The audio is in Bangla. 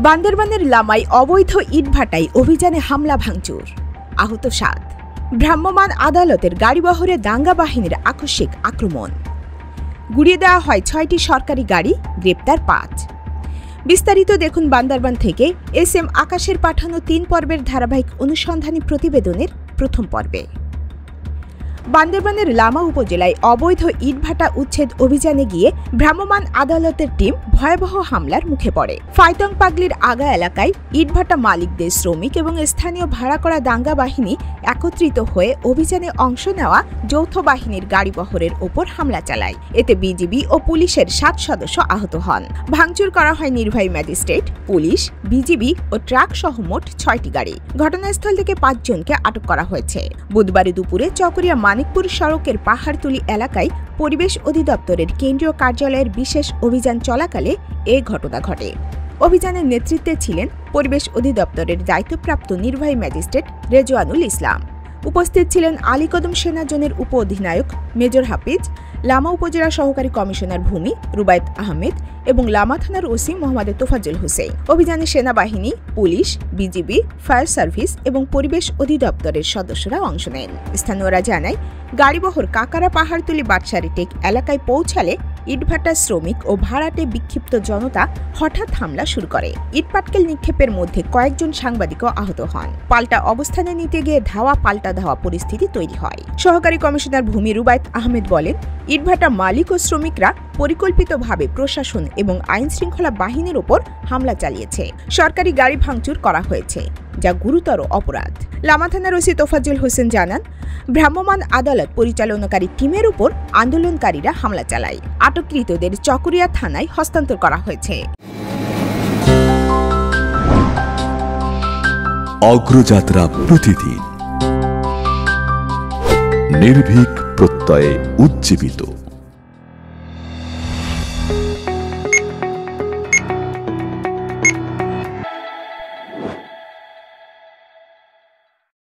বান্দরবানের লামায় অবৈধ ইটভাটায় অভিযানে হামলা ভাঙচুর, আহত ৭। ভ্রাম্যমাণ আদালতের গাড়িবহরে দাঙ্গা বাহিনীর আকস্মিক আক্রমণ, গুড়িয়ে দেওয়া হয় ৬টি সরকারি গাড়ি, গ্রেপ্তার ৫। বিস্তারিত দেখুন বান্দরবান থেকে এস.এম. আকাশের পাঠানো ৩ পর্বের ধারাবাহিক অনুসন্ধানী প্রতিবেদনের প্রথম পর্বে। বান্দরবানের লামা উপজেলায় অবৈধ ইটভাটা উচ্ছেদ অভিযানে গিয়ে ভ্রাম্যমাণ আদালতের টিম ভয়াবহ হামলার মুখে পড়ে। ফাইতং পাগলির আগা এলাকায় ইটভাটা মালিকদের, শ্রমিক এবং স্থানীয় ভাড়া করা দাঙ্গা বাহিনী একত্রিত হয়ে অভিযানে অংশ নেওয়া যৌথ বাহিনীর গাড়িবহরের ওপর হামলা চালায়। এতে বিজিবি ও পুলিশের ৭ সদস্য আহত হন। ভাঙচুর করা হয় নির্বাহী ম্যাজিস্ট্রেট, পুলিশ, বিজিবি ও ট্রাক সহ মোট ৬টি গাড়ি। ঘটনাস্থল থেকে ৫ জনকে আটক করা হয়েছে। বুধবার দুপুরে চকরিয়া মানিকপুর সড়কের পাহাড়তুলি এলাকায় পরিবেশ অধিদপ্তরের কেন্দ্রীয় কার্যালয়ের বিশেষ অভিযান চলাকালে এ ঘটনা ঘটে। অভিযানের নেতৃত্বে ছিলেন পরিবেশ অধিদপ্তরের দায়িত্বপ্রাপ্ত নির্বাহী ম্যাজিস্ট্রেট রেজওয়ানুল ইসলাম। উপস্থিত ছিলেন আলীকদম সেনাজোনের উপ অধিনায়ক মেজর হাফিজ, লামা উপজেলা সহকারী কমিশনার ভূমি রুবায়েত আহমেদ এবং লামা থানার ওসি মোহাম্মদ তোফাজ্জল হোসেন। অভিযানে সেনাবাহিনী, পুলিশ, বিজিবি, ফায়ার সার্ভিস এবং পরিবেশ অধিদপ্তরের সদস্যরা অংশ নেন। স্থানীয়রা জানায়, গাড়িবহর কাকারা পাহাড়তুলি বাদশারি টেক এলাকায় পৌঁছালে ইটভাটা শ্রমিক ও ভাড়াটে বিক্ষিপ্ত জনতা হঠাৎ হামলা শুরু করে। ইটপাটকেল নিক্ষেপের মধ্যে কয়েকজন সাংবাদিকও আহত হন। পাল্টা অবস্থানে নিতে গিয়ে ধাওয়া পাল্টা ধাওয়া পরিস্থিতি তৈরি হয়। সহকারী কমিশনার ভূমি রুবায়েত আহমেদ বলেন, ইটভাটা মালিক ও শ্রমিকরা পরিকল্পিতভাবে প্রশাসন এবং আইন শৃঙ্খলা বাহিনীর ওপর হামলা চালিয়েছে। সরকারি গাড়ি ভাঙচুর করা হয়েছে, যা গুরুতর অপরাধ। লামা থানার ওসি তোফাজ্জল হোসেন জানান, ভ্রাম্যমাণ আদালত পরিচালনাকারী টিমের উপর আন্দোলনকারীরা হামলা চালায়। আটককৃতদের চকরিয়া থানায় হস্তান্তর করা হয়েছে। অগ্রযাত্রা প্রতিদিন, নির্ভীক প্রত্যয়ে উজ্জীবিত।